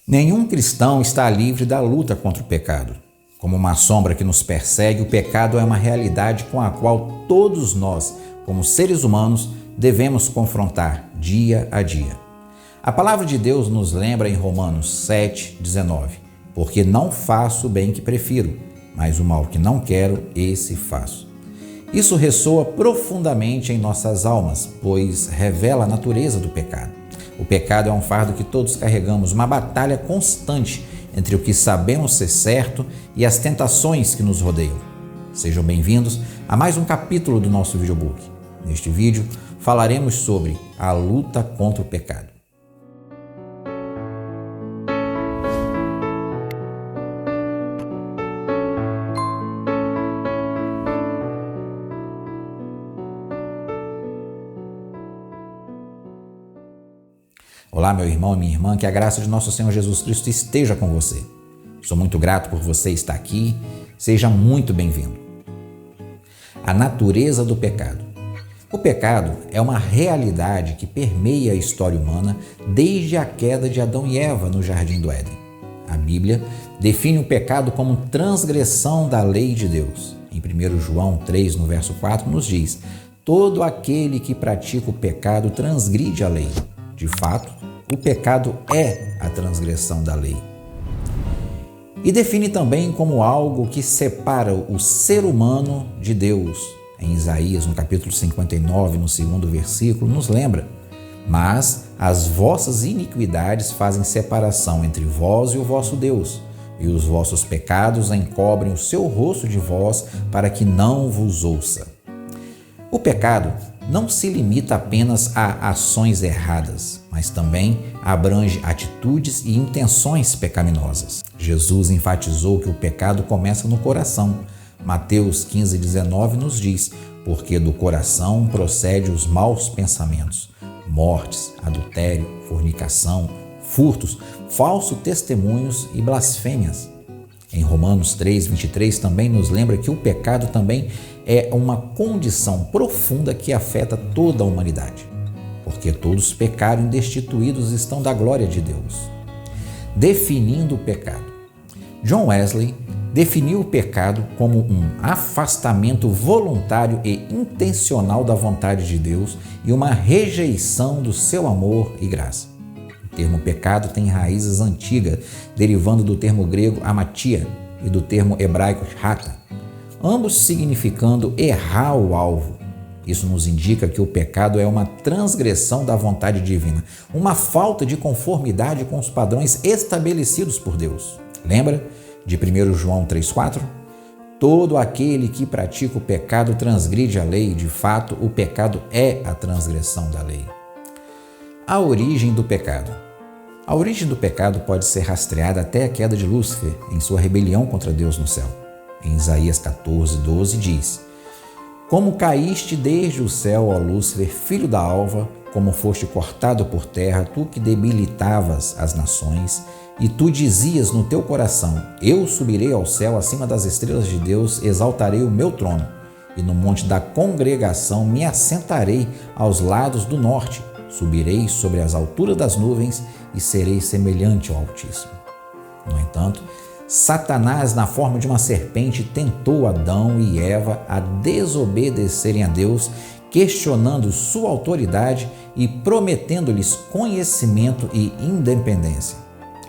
Nenhum cristão está livre da luta contra o pecado. Como uma sombra que nos persegue, o pecado é uma realidade com a qual todos nós, como seres humanos, devemos confrontar dia a dia. A palavra de Deus nos lembra em Romanos 7,19: porque não faço o bem que prefiro, mas o mal que não quero, esse faço. Isso ressoa profundamente em nossas almas, pois revela a natureza do pecado. O pecado é um fardo que todos carregamos, uma batalha constante entre o que sabemos ser certo e as tentações que nos rodeiam. Sejam bem-vindos a mais um capítulo do nosso videobook. Neste vídeo, falaremos sobre a luta contra o pecado. Olá, meu irmão e minha irmã, que a graça de nosso Senhor Jesus Cristo esteja com você. Sou muito grato por você estar aqui, seja muito bem-vindo. A natureza do pecado. O pecado é uma realidade que permeia a história humana desde a queda de Adão e Eva no Jardim do Éden. A Bíblia define o pecado como transgressão da lei de Deus. Em 1 João 3, no verso 4, nos diz: todo aquele que pratica o pecado transgride a lei. De fato, o pecado é a transgressão da lei. E define também como algo que separa o ser humano de Deus. Em Isaías, no capítulo 59, no 2º versículo, nos lembra: mas as vossas iniquidades fazem separação entre vós e o vosso Deus, e os vossos pecados encobrem o seu rosto de vós, para que não vos ouça. O pecado não se limita apenas a ações erradas, mas também abrange atitudes e intenções pecaminosas. Jesus enfatizou que o pecado começa no coração. Mateus 15,19 nos diz: porque do coração procede os maus pensamentos, mortes, adultério, fornicação, furtos, falsos testemunhos e blasfêmias. Em Romanos 3,23 também nos lembra que o pecado também é uma condição profunda que afeta toda a humanidade, porque todos pecaram e destituídos estão da glória de Deus. Definindo o pecado. John Wesley definiu o pecado como um afastamento voluntário e intencional da vontade de Deus e uma rejeição do seu amor e graça. O termo pecado tem raízes antigas, derivando do termo grego amatia e do termo hebraico hata, ambos significando errar o alvo. Isso nos indica que o pecado é uma transgressão da vontade divina, uma falta de conformidade com os padrões estabelecidos por Deus. Lembra de 1 João 3,4? Todo aquele que pratica o pecado transgride a lei, de fato, o pecado é a transgressão da lei. A origem do pecado. A origem do pecado pode ser rastreada até a queda de Lúcifer em sua rebelião contra Deus no céu. Em Isaías 14,12 diz: como caíste desde o céu, ó Lúcifer, filho da alva, como foste cortado por terra, tu que debilitavas as nações, e tu dizias no teu coração: eu subirei ao céu acima das estrelas de Deus, exaltarei o meu trono, e no monte da congregação me assentarei aos lados do norte, subirei sobre as alturas das nuvens e serei semelhante ao Altíssimo. No entanto, Satanás, na forma de uma serpente, tentou Adão e Eva a desobedecerem a Deus, questionando sua autoridade e prometendo-lhes conhecimento e independência.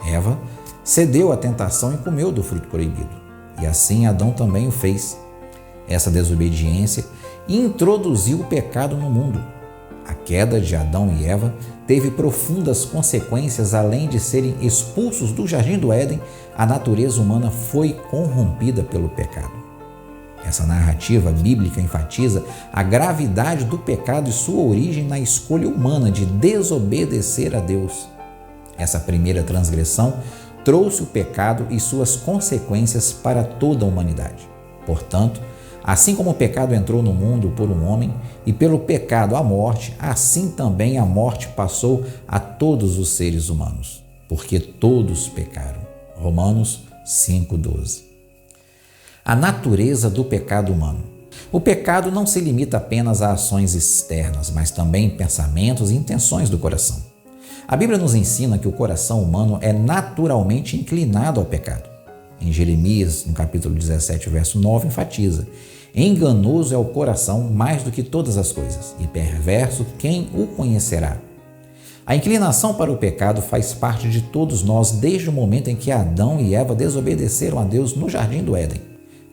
Eva cedeu à tentação e comeu do fruto proibido, e assim Adão também o fez. Essa desobediência introduziu o pecado no mundo. A queda de Adão e Eva teve profundas consequências. Além de serem expulsos do Jardim do Éden, a natureza humana foi corrompida pelo pecado. Essa narrativa bíblica enfatiza a gravidade do pecado e sua origem na escolha humana de desobedecer a Deus. Essa primeira transgressão trouxe o pecado e suas consequências para toda a humanidade. Portanto, assim como o pecado entrou no mundo por um homem e pelo pecado a morte, assim também a morte passou a todos os seres humanos, porque todos pecaram. Romanos 5,12. A natureza do pecado humano. O pecado não se limita apenas a ações externas, mas também pensamentos e intenções do coração. A Bíblia nos ensina que o coração humano é naturalmente inclinado ao pecado. Em Jeremias, no capítulo 17, verso 9, enfatiza: enganoso é o coração mais do que todas as coisas, e perverso quem o conhecerá. A inclinação para o pecado faz parte de todos nós desde o momento em que Adão e Eva desobedeceram a Deus no jardim do Éden,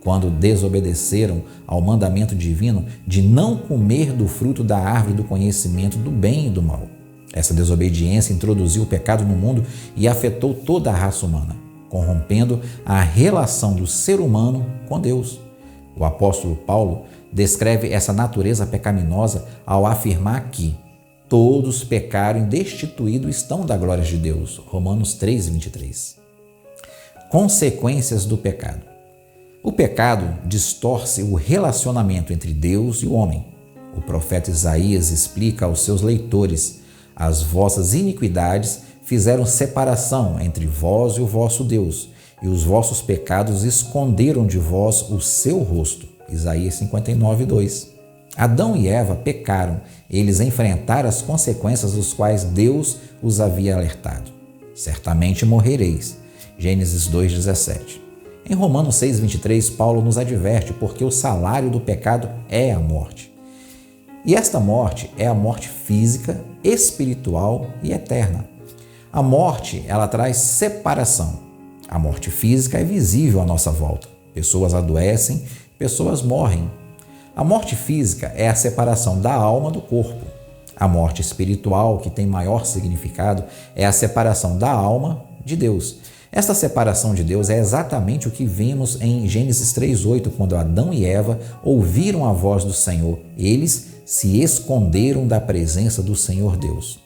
quando desobedeceram ao mandamento divino de não comer do fruto da árvore do conhecimento do bem e do mal. Essa desobediência introduziu o pecado no mundo e afetou toda a raça humana, corrompendo a relação do ser humano com Deus. O apóstolo Paulo descreve essa natureza pecaminosa ao afirmar que todos pecaram e destituídos estão da glória de Deus. Romanos 3:23. Consequências do pecado. O pecado distorce o relacionamento entre Deus e o homem. O profeta Isaías explica aos seus leitores: as vossas iniquidades fizeram separação entre vós e o vosso Deus, e os vossos pecados esconderam de vós o seu rosto. Isaías 59:2. Adão e Eva pecaram, eles enfrentaram as consequências dos quais Deus os havia alertado. Certamente morrereis. Gênesis 2:17. Em Romanos 6:23, Paulo nos adverte porque o salário do pecado é a morte. E esta morte é a morte física, espiritual e eterna. A morte, ela traz separação. A morte física é visível à nossa volta. Pessoas adoecem, pessoas morrem. A morte física é a separação da alma do corpo. A morte espiritual, que tem maior significado, é a separação da alma de Deus. Esta separação de Deus é exatamente o que vimos em Gênesis 3:8, quando Adão e Eva ouviram a voz do Senhor. Eles se esconderam da presença do Senhor Deus.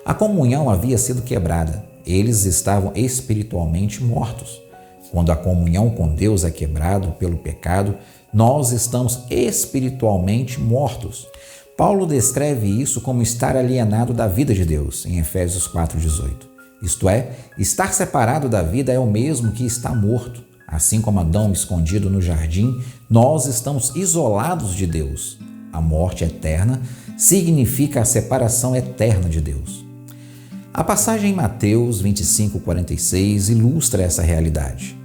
A comunhão havia sido quebrada. Eles estavam espiritualmente mortos. Quando a comunhão com Deus é quebrada pelo pecado, nós estamos espiritualmente mortos. Paulo descreve isso como estar alienado da vida de Deus, em Efésios 4:18. Isto é, estar separado da vida é o mesmo que estar morto. Assim como Adão escondido no jardim, nós estamos isolados de Deus. A morte eterna significa a separação eterna de Deus. A passagem em Mateus 25:46 ilustra essa realidade.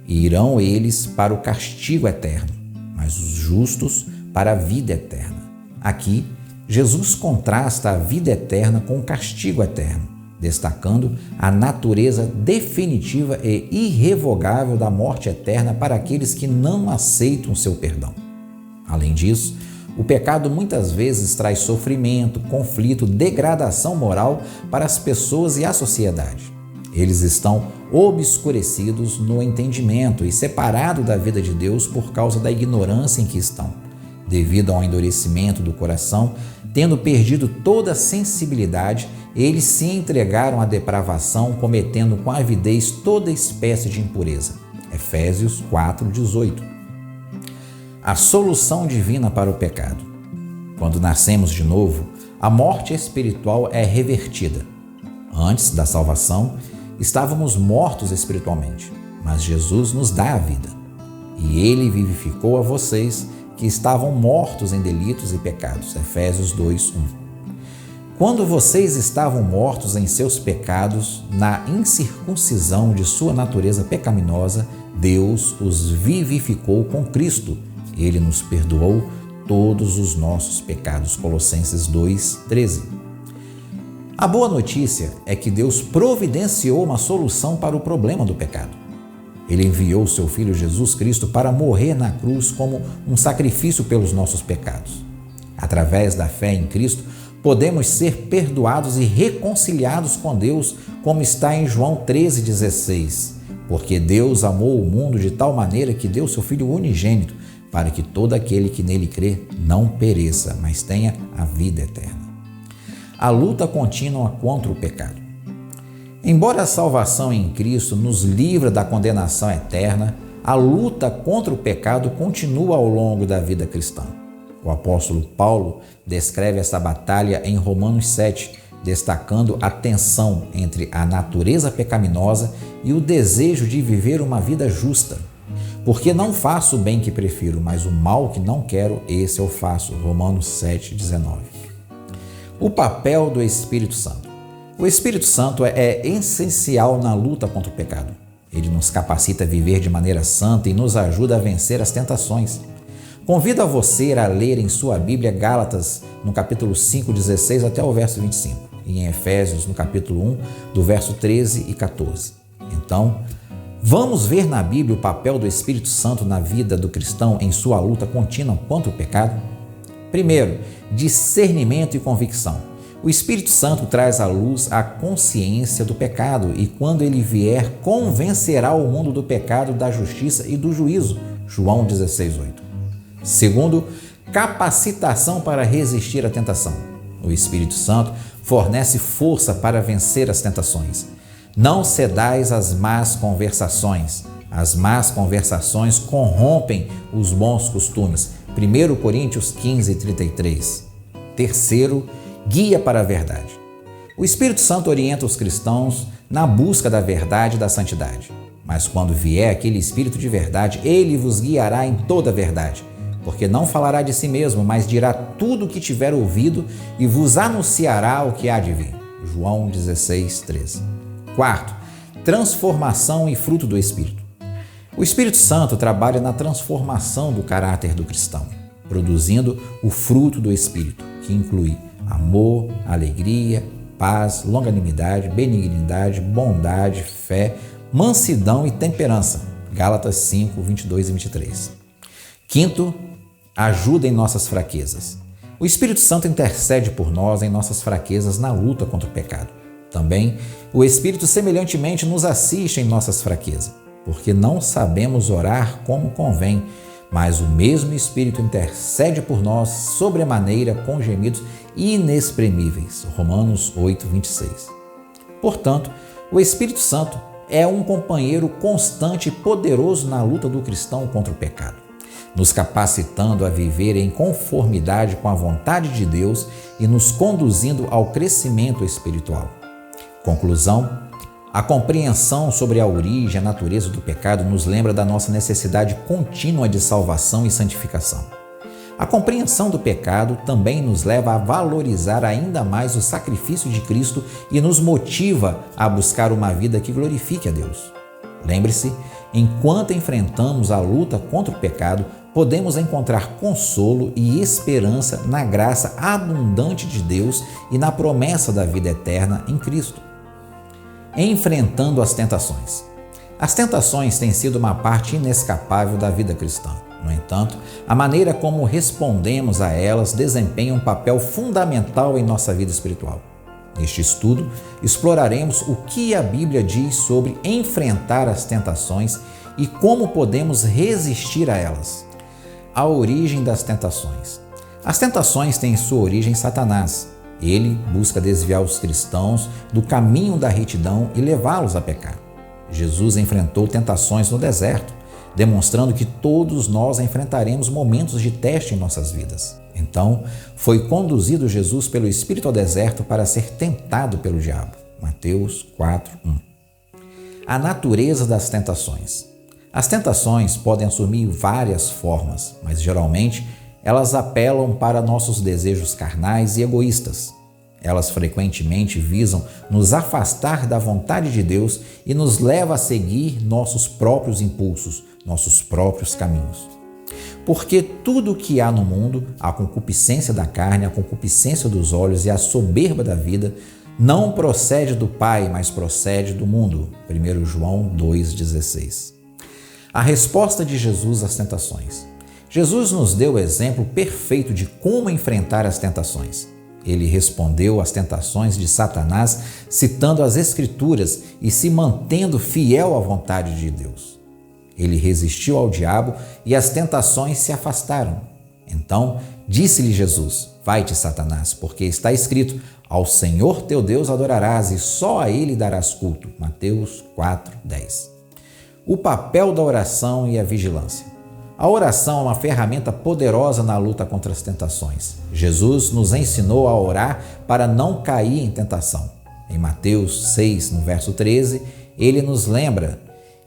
E irão eles para o castigo eterno, mas os justos para a vida eterna. Aqui, Jesus contrasta a vida eterna com o castigo eterno, destacando a natureza definitiva e irrevogável da morte eterna para aqueles que não aceitam seu perdão. Além disso, o pecado muitas vezes traz sofrimento, conflito, degradação moral para as pessoas e a sociedade. Eles estão obscurecidos no entendimento e separados da vida de Deus por causa da ignorância em que estão. Devido ao endurecimento do coração, tendo perdido toda a sensibilidade, eles se entregaram à depravação, cometendo com avidez toda espécie de impureza. Efésios 4:18. A solução divina para o pecado. Quando nascemos de novo, a morte espiritual é revertida. Antes da salvação, estávamos mortos espiritualmente, mas Jesus nos dá a vida. E Ele vivificou a vocês que estavam mortos em delitos e pecados. Efésios 2:1. Quando vocês estavam mortos em seus pecados, na incircuncisão de sua natureza pecaminosa, Deus os vivificou com Cristo. Ele nos perdoou todos os nossos pecados. Colossenses 2:13. A boa notícia é que Deus providenciou uma solução para o problema do pecado. Ele enviou seu Filho Jesus Cristo para morrer na cruz como um sacrifício pelos nossos pecados. Através da fé em Cristo, podemos ser perdoados e reconciliados com Deus, como está em João 13:16. Porque Deus amou o mundo de tal maneira que deu seu Filho unigênito, para que todo aquele que nele crê não pereça, mas tenha a vida eterna. A luta contínua contra o pecado. Embora a salvação em Cristo nos livre da condenação eterna, a luta contra o pecado continua ao longo da vida cristã. O apóstolo Paulo descreve essa batalha em Romanos 7, destacando a tensão entre a natureza pecaminosa e o desejo de viver uma vida justa. Porque não faço o bem que prefiro, mas o mal que não quero, esse eu faço. Romanos 7:19. O papel do Espírito Santo. O Espírito Santo é essencial na luta contra o pecado. Ele nos capacita a viver de maneira santa e nos ajuda a vencer as tentações. Convido a você a ler em sua Bíblia Gálatas, no capítulo 5, 16 até o verso 25, e em Efésios, no capítulo 1, do verso 13 e 14. Então, vamos ver na Bíblia o papel do Espírito Santo na vida do cristão em sua luta contínua contra o pecado? Primeiro, discernimento e convicção. O Espírito Santo traz à luz a consciência do pecado e, quando ele vier, convencerá o mundo do pecado, da justiça e do juízo. João 16:8. Segundo, capacitação para resistir à tentação. O Espírito Santo fornece força para vencer as tentações. Não cedais às más conversações. As más conversações corrompem os bons costumes. 1 Coríntios 15:33. Terceiro, guia para a verdade. O Espírito Santo orienta os cristãos na busca da verdade e da santidade. Mas quando vier aquele Espírito de verdade, ele vos guiará em toda a verdade, porque não falará de si mesmo, mas dirá tudo o que tiver ouvido e vos anunciará o que há de vir. João 16:13. Quarto, transformação e fruto do Espírito. O Espírito Santo trabalha na transformação do caráter do cristão, produzindo o fruto do Espírito, que inclui amor, alegria, paz, longanimidade, benignidade, bondade, fé, mansidão e temperança. Gálatas 5, 22 e 23. Quinto, ajuda em nossas fraquezas. O Espírito Santo intercede por nós em nossas fraquezas na luta contra o pecado. Também, o Espírito semelhantemente nos assiste em nossas fraquezas, porque não sabemos orar como convém, mas o mesmo Espírito intercede por nós sobremaneira com gemidos inexprimíveis. Romanos 8, 26. Portanto, o Espírito Santo é um companheiro constante e poderoso na luta do cristão contra o pecado, nos capacitando a viver em conformidade com a vontade de Deus e nos conduzindo ao crescimento espiritual. Conclusão: a compreensão sobre a origem e a natureza do pecado nos lembra da nossa necessidade contínua de salvação e santificação. A compreensão do pecado também nos leva a valorizar ainda mais o sacrifício de Cristo e nos motiva a buscar uma vida que glorifique a Deus. Lembre-se, enquanto enfrentamos a luta contra o pecado, podemos encontrar consolo e esperança na graça abundante de Deus e na promessa da vida eterna em Cristo. Enfrentando as tentações. As tentações têm sido uma parte inescapável da vida cristã. No entanto, a maneira como respondemos a elas desempenha um papel fundamental em nossa vida espiritual. Neste estudo, exploraremos o que a Bíblia diz sobre enfrentar as tentações e como podemos resistir a elas. A origem das tentações. As tentações têm sua origem em Satanás. Ele busca desviar os cristãos do caminho da retidão e levá-los a pecar. Jesus enfrentou tentações no deserto, demonstrando que todos nós enfrentaremos momentos de teste em nossas vidas. Então, foi conduzido Jesus pelo Espírito ao deserto para ser tentado pelo diabo. Mateus 4:1. A natureza das tentações. As tentações podem assumir várias formas, mas geralmente elas apelam para nossos desejos carnais e egoístas. Elas frequentemente visam nos afastar da vontade de Deus e nos levam a seguir nossos próprios impulsos, nossos próprios caminhos. Porque tudo o que há no mundo, a concupiscência da carne, a concupiscência dos olhos e a soberba da vida, não procede do Pai, mas procede do mundo. 1 João 2,16. A resposta de Jesus às tentações. Jesus nos deu o exemplo perfeito de como enfrentar as tentações. Ele respondeu às tentações de Satanás citando as Escrituras e se mantendo fiel à vontade de Deus. Ele resistiu ao diabo e as tentações se afastaram. Então, disse-lhe Jesus: Vai-te, Satanás, porque está escrito: Ao Senhor teu Deus adorarás e só a Ele darás culto. Mateus 4:10. O papel da oração e a vigilância. A oração é uma ferramenta poderosa na luta contra as tentações. Jesus nos ensinou a orar para não cair em tentação. Em Mateus 6, no verso 13, ele nos lembra: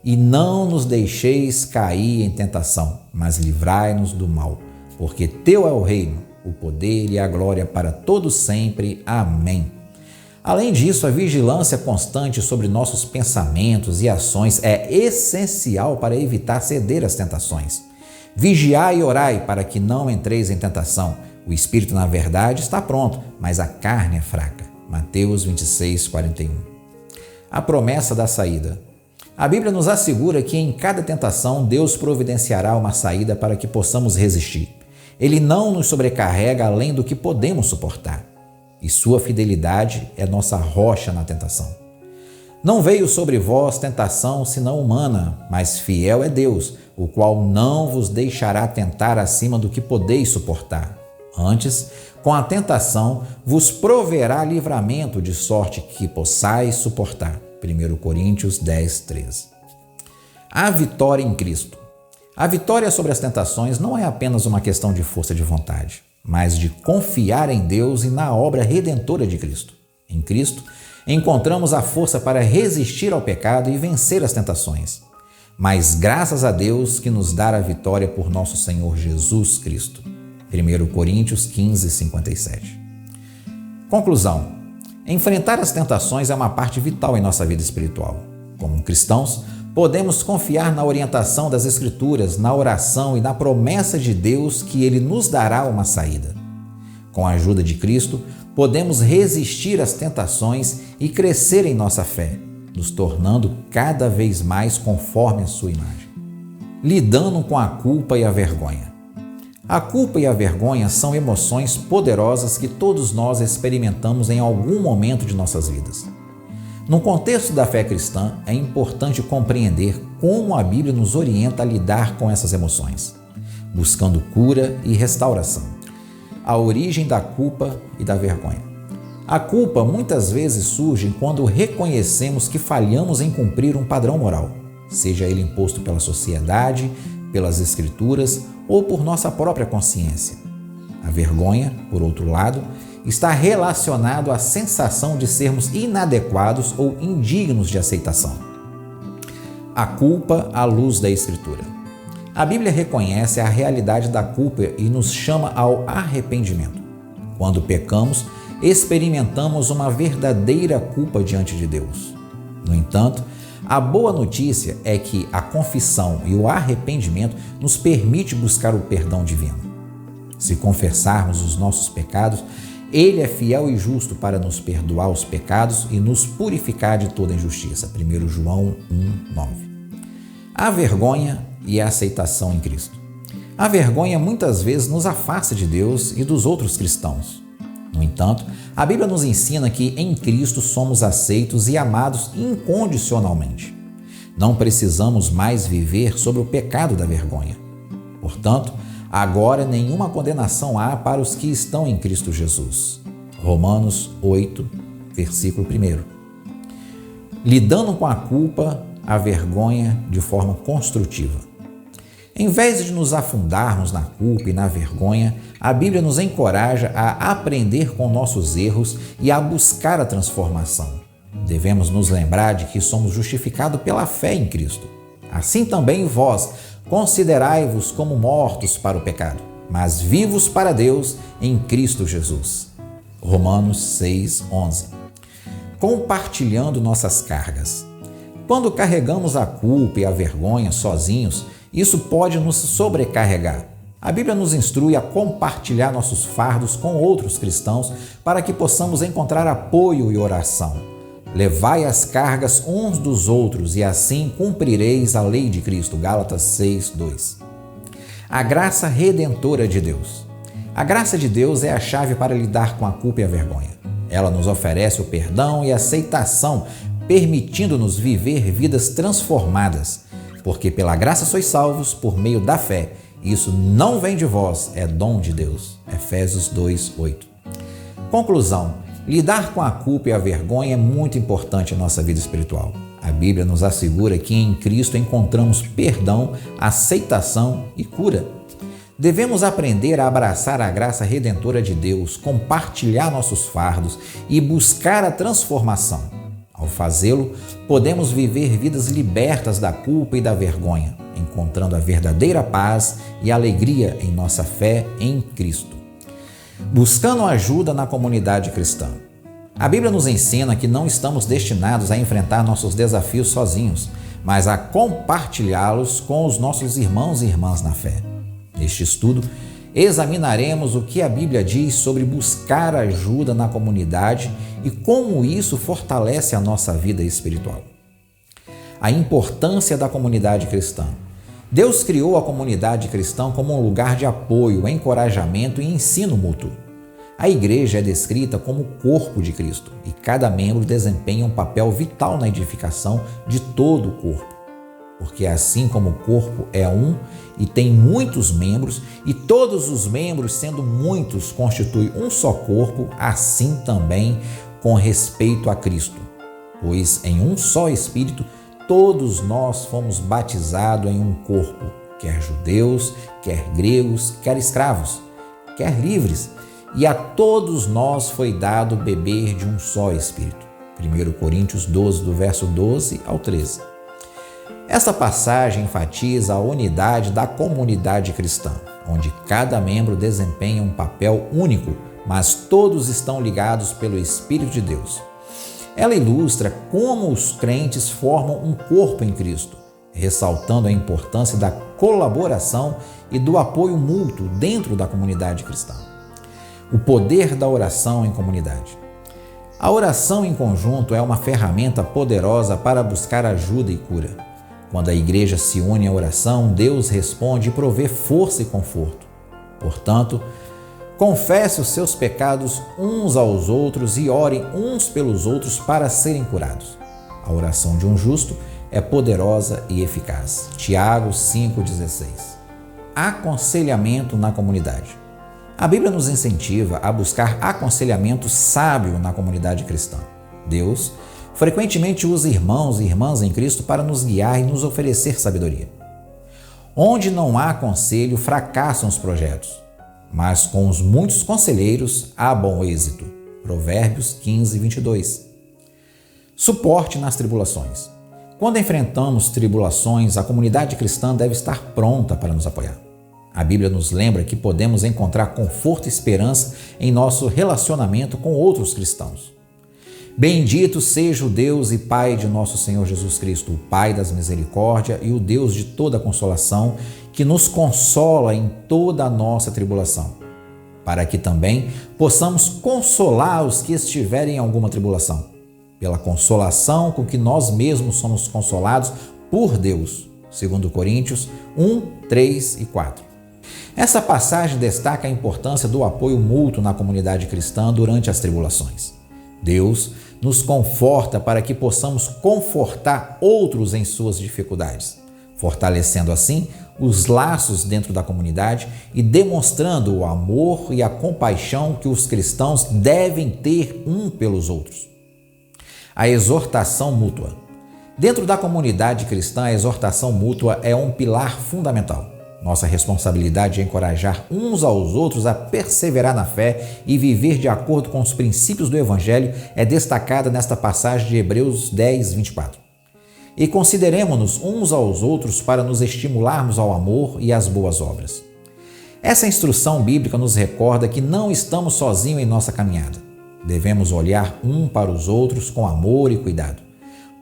E não nos deixeis cair em tentação, mas livrai-nos do mal, porque teu é o reino, o poder e a glória para todos sempre. Amém. Além disso, a vigilância constante sobre nossos pensamentos e ações é essencial para evitar ceder às tentações. Vigiai e orai para que não entreis em tentação. O espírito, na verdade, está pronto, mas a carne é fraca. Mateus 26, 41. A promessa da saída. A Bíblia nos assegura que em cada tentação Deus providenciará uma saída para que possamos resistir. Ele não nos sobrecarrega além do que podemos suportar. E sua fidelidade é nossa rocha na tentação. Não veio sobre vós tentação senão humana, mas fiel é Deus, o qual não vos deixará tentar acima do que podeis suportar. Antes, com a tentação, vos proverá livramento de sorte que possais suportar. 1 Coríntios 10, 13. A vitória em Cristo. A vitória sobre as tentações não é apenas uma questão de força de vontade, mas de confiar em Deus e na obra redentora de Cristo. Em Cristo, encontramos a força para resistir ao pecado e vencer as tentações. Mas graças a Deus que nos dá a vitória por nosso Senhor Jesus Cristo. 1 Coríntios 15, 57. Conclusão. Enfrentar as tentações é uma parte vital em nossa vida espiritual. Como cristãos, podemos confiar na orientação das Escrituras, na oração e na promessa de Deus que Ele nos dará uma saída. Com a ajuda de Cristo, podemos resistir às tentações e crescer em nossa fé, nos tornando cada vez mais conforme a sua imagem. Lidando com a culpa e a vergonha. A culpa e a vergonha são emoções poderosas que todos nós experimentamos em algum momento de nossas vidas. No contexto da fé cristã, é importante compreender como a Bíblia nos orienta a lidar com essas emoções, buscando cura e restauração. A origem da culpa e da vergonha. A culpa muitas vezes surge quando reconhecemos que falhamos em cumprir um padrão moral, seja ele imposto pela sociedade, pelas Escrituras ou por nossa própria consciência. A vergonha, por outro lado, está relacionado à sensação de sermos inadequados ou indignos de aceitação. A culpa à luz da Escritura. A Bíblia reconhece a realidade da culpa e nos chama ao arrependimento. Quando pecamos, experimentamos uma verdadeira culpa diante de Deus. No entanto, a boa notícia é que a confissão e o arrependimento nos permite buscar o perdão divino. Se confessarmos os nossos pecados, Ele é fiel e justo para nos perdoar os pecados e nos purificar de toda injustiça. 1 João 1:9. A vergonha e a aceitação em Cristo. A vergonha muitas vezes nos afasta de Deus e dos outros cristãos. No entanto, a Bíblia nos ensina que em Cristo somos aceitos e amados incondicionalmente. Não precisamos mais viver sob o pecado da vergonha. Portanto, agora nenhuma condenação há para os que estão em Cristo Jesus. Romanos 8, versículo 1. Lidando com a culpa, a vergonha de forma construtiva. Em vez de nos afundarmos na culpa e na vergonha, a Bíblia nos encoraja a aprender com nossos erros e a buscar a transformação. Devemos nos lembrar de que somos justificados pela fé em Cristo. Assim também vós, considerai-vos como mortos para o pecado, mas vivos para Deus em Cristo Jesus. Romanos 6:11. Compartilhando nossas cargas. Quando carregamos a culpa e a vergonha sozinhos, isso pode nos sobrecarregar. A Bíblia nos instrui a compartilhar nossos fardos com outros cristãos para que possamos encontrar apoio e oração. Levai as cargas uns dos outros e assim cumprireis a lei de Cristo. Gálatas 6:2. A graça redentora de Deus. A graça de Deus é a chave para lidar com a culpa e a vergonha. Ela nos oferece o perdão e a aceitação, permitindo-nos viver vidas transformadas. Porque pela graça sois salvos por meio da fé. Isso não vem de vós, é dom de Deus. Efésios 2:8. Conclusão. Lidar com a culpa e a vergonha é muito importante em nossa vida espiritual. A Bíblia nos assegura que em Cristo encontramos perdão, aceitação e cura. Devemos aprender a abraçar a graça redentora de Deus, compartilhar nossos fardos e buscar a transformação. Ao fazê-lo, podemos viver vidas libertas da culpa e da vergonha, encontrando a verdadeira paz e alegria em nossa fé em Cristo. Buscando ajuda na comunidade cristã. A Bíblia nos ensina que não estamos destinados a enfrentar nossos desafios sozinhos, mas a compartilhá-los com os nossos irmãos e irmãs na fé. Neste estudo, examinaremos o que a Bíblia diz sobre buscar ajuda na comunidade e como isso fortalece a nossa vida espiritual. A importância da comunidade cristã. Deus criou a comunidade cristã como um lugar de apoio, encorajamento e ensino mútuo. A igreja é descrita como o corpo de Cristo e cada membro desempenha um papel vital na edificação de todo o corpo. Porque assim como o corpo é um e tem muitos membros, e todos os membros, sendo muitos, constituem um só corpo, assim também com respeito a Cristo. Pois em um só Espírito, todos nós fomos batizados em um corpo, quer judeus, quer gregos, quer escravos, quer livres, e a todos nós foi dado beber de um só Espírito. 1 Coríntios 12, do verso 12 ao 13. Esta passagem enfatiza a unidade da comunidade cristã, onde cada membro desempenha um papel único, mas todos estão ligados pelo Espírito de Deus. Ela ilustra como os crentes formam um corpo em Cristo, ressaltando a importância da colaboração e do apoio mútuo dentro da comunidade cristã. O poder da oração em comunidade. A oração em conjunto é uma ferramenta poderosa para buscar ajuda e cura. Quando a igreja se une à oração, Deus responde e provê força e conforto. Portanto, confesse os seus pecados uns aos outros e orem uns pelos outros para serem curados. A oração de um justo é poderosa e eficaz. Tiago 5,16. Aconselhamento na comunidade. A Bíblia nos incentiva a buscar aconselhamento sábio na comunidade cristã. Deus frequentemente usa irmãos e irmãs em Cristo para nos guiar e nos oferecer sabedoria. Onde não há conselho, fracassam os projetos, mas com os muitos conselheiros há bom êxito. Provérbios 15, 22. Suporte nas tribulações. Quando enfrentamos tribulações, a comunidade cristã deve estar pronta para nos apoiar. A Bíblia nos lembra que podemos encontrar conforto e esperança em nosso relacionamento com outros cristãos. Bendito seja o Deus e Pai de nosso Senhor Jesus Cristo, o Pai das misericórdias e o Deus de toda consolação, que nos consola em toda a nossa tribulação, para que também possamos consolar os que estiverem em alguma tribulação, pela consolação com que nós mesmos somos consolados por Deus. 2 Coríntios 1, 3 e 4. Essa passagem destaca a importância do apoio mútuo na comunidade cristã durante as tribulações. Deus nos conforta para que possamos confortar outros em suas dificuldades, fortalecendo assim os laços dentro da comunidade e demonstrando o amor e a compaixão que os cristãos devem ter um pelos outros. A exortação mútua. Dentro da comunidade cristã, a exortação mútua é um pilar fundamental. Nossa responsabilidade é encorajar uns aos outros a perseverar na fé e viver de acordo com os princípios do Evangelho é destacada nesta passagem de Hebreus 10, 24. E consideremo-nos uns aos outros para nos estimularmos ao amor e às boas obras. Essa instrução bíblica nos recorda que não estamos sozinhos em nossa caminhada. Devemos olhar um para os outros com amor e cuidado,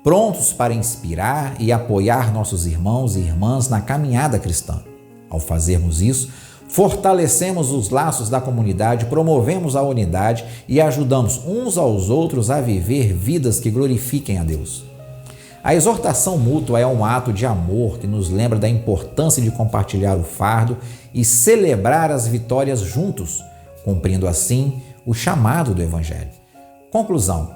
prontos para inspirar e apoiar nossos irmãos e irmãs na caminhada cristã. Ao fazermos isso, fortalecemos os laços da comunidade, promovemos a unidade e ajudamos uns aos outros a viver vidas que glorifiquem a Deus. A exortação mútua é um ato de amor que nos lembra da importância de compartilhar o fardo e celebrar as vitórias juntos, cumprindo assim o chamado do Evangelho. Conclusão: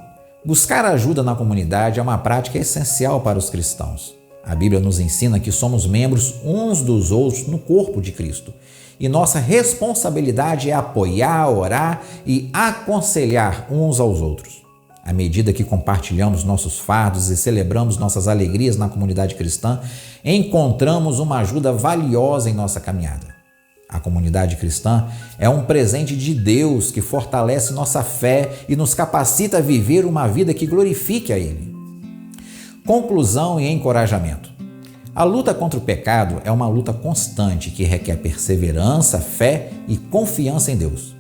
buscar ajuda na comunidade é uma prática essencial para os cristãos. A Bíblia nos ensina que somos membros uns dos outros no corpo de Cristo e nossa responsabilidade é apoiar, orar e aconselhar uns aos outros. À medida que compartilhamos nossos fardos e celebramos nossas alegrias na comunidade cristã, encontramos uma ajuda valiosa em nossa caminhada. A comunidade cristã é um presente de Deus que fortalece nossa fé e nos capacita a viver uma vida que glorifique a Ele. Conclusão e encorajamento. A luta contra o pecado é uma luta constante que requer perseverança, fé e confiança em Deus.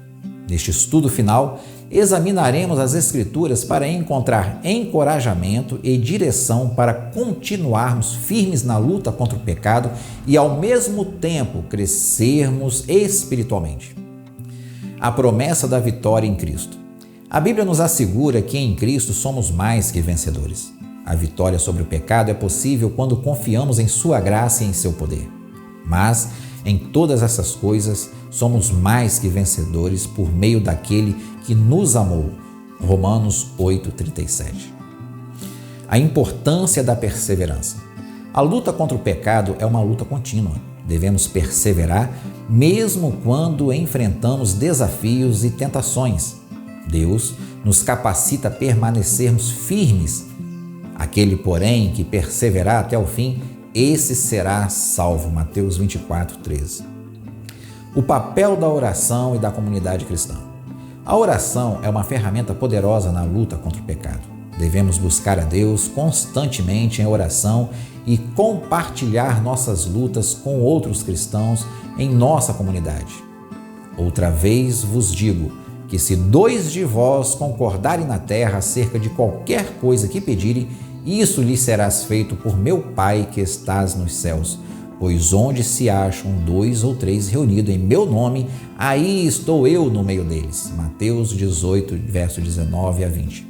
Neste estudo final, examinaremos as Escrituras para encontrar encorajamento e direção para continuarmos firmes na luta contra o pecado e, ao mesmo tempo, crescermos espiritualmente. A promessa da vitória em Cristo. A Bíblia nos assegura que em Cristo somos mais que vencedores. A vitória sobre o pecado é possível quando confiamos em sua graça e em seu poder. Mas, em todas essas coisas, somos mais que vencedores por meio daquele que nos amou. Romanos 8:37. A importância da perseverança. A luta contra o pecado é uma luta contínua. Devemos perseverar mesmo quando enfrentamos desafios e tentações. Deus nos capacita a permanecermos firmes. Aquele, porém, que perseverar até o fim, esse será salvo. Mateus 24:13. O papel da oração e da comunidade cristã. A oração é uma ferramenta poderosa na luta contra o pecado. Devemos buscar a Deus constantemente em oração e compartilhar nossas lutas com outros cristãos em nossa comunidade. Outra vez vos digo que se 2 de vós concordarem na terra acerca de qualquer coisa que pedirem, isso lhe serás feito por meu Pai que estás nos céus. Pois onde se acham 2 ou 3 reunidos em meu nome, aí estou eu no meio deles. Mateus 18, verso 19 a 20.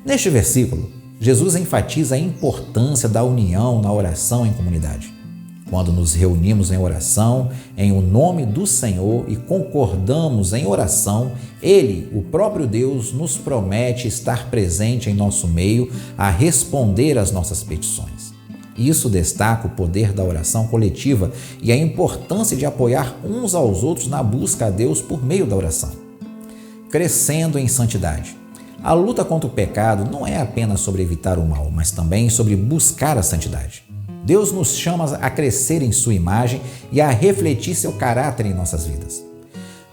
Neste versículo, Jesus enfatiza a importância da união na oração em comunidade. Quando nos reunimos em oração, em o nome do Senhor e concordamos em oração, Ele, o próprio Deus, nos promete estar presente em nosso meio a responder às nossas petições. Isso destaca o poder da oração coletiva e a importância de apoiar uns aos outros na busca a Deus por meio da oração. Crescendo em santidade. A luta contra o pecado não é apenas sobre evitar o mal, mas também sobre buscar a santidade. Deus nos chama a crescer em sua imagem e a refletir seu caráter em nossas vidas.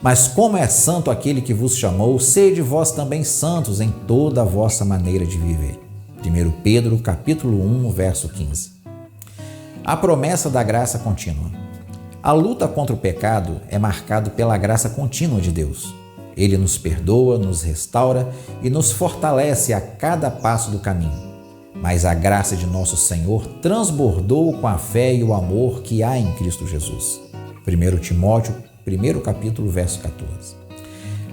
Mas como é santo aquele que vos chamou, sede vós também santos em toda a vossa maneira de viver. 1 Pedro, capítulo 1, verso 15. A promessa da graça contínua. A luta contra o pecado é marcada pela graça contínua de Deus. Ele nos perdoa, nos restaura e nos fortalece a cada passo do caminho. Mas a graça de nosso Senhor transbordou com a fé e o amor que há em Cristo Jesus. 1 Timóteo, 1 capítulo, verso 14.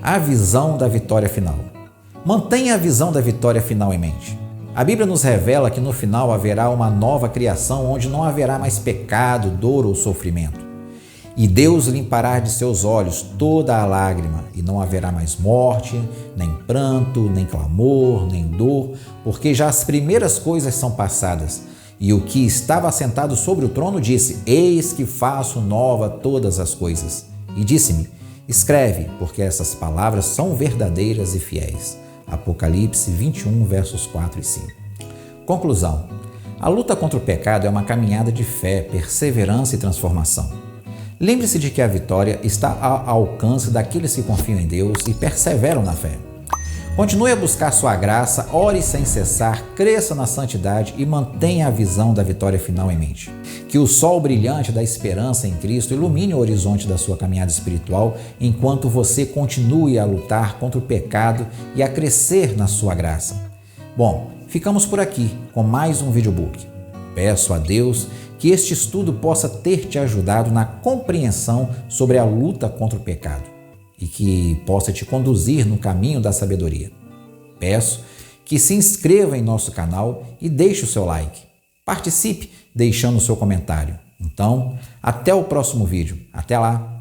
A visão da vitória final. Mantenha a visão da vitória final em mente. A Bíblia nos revela que no final haverá uma nova criação onde não haverá mais pecado, dor ou sofrimento. E Deus limpará de seus olhos toda a lágrima, e não haverá mais morte, nem pranto, nem clamor, nem dor, porque já as primeiras coisas são passadas. E o que estava sentado sobre o trono disse: Eis que faço nova todas as coisas. E disse-me: Escreve, porque essas palavras são verdadeiras e fiéis. Apocalipse 21, versos 4 e 5. Conclusão. A luta contra o pecado é uma caminhada de fé, perseverança e transformação. Lembre-se de que a vitória está ao alcance daqueles que confiam em Deus e perseveram na fé. Continue a buscar sua graça, ore sem cessar, cresça na santidade e mantenha a visão da vitória final em mente. Que o sol brilhante da esperança em Cristo ilumine o horizonte da sua caminhada espiritual enquanto você continue a lutar contra o pecado e a crescer na sua graça. Bom, ficamos por aqui com mais um videobook. Peço a Deus que este estudo possa ter te ajudado na compreensão sobre a luta contra o pecado e que possa te conduzir no caminho da sabedoria. Peço que se inscreva em nosso canal e deixe o seu like. Participe deixando o seu comentário. Então, até o próximo vídeo. Até lá!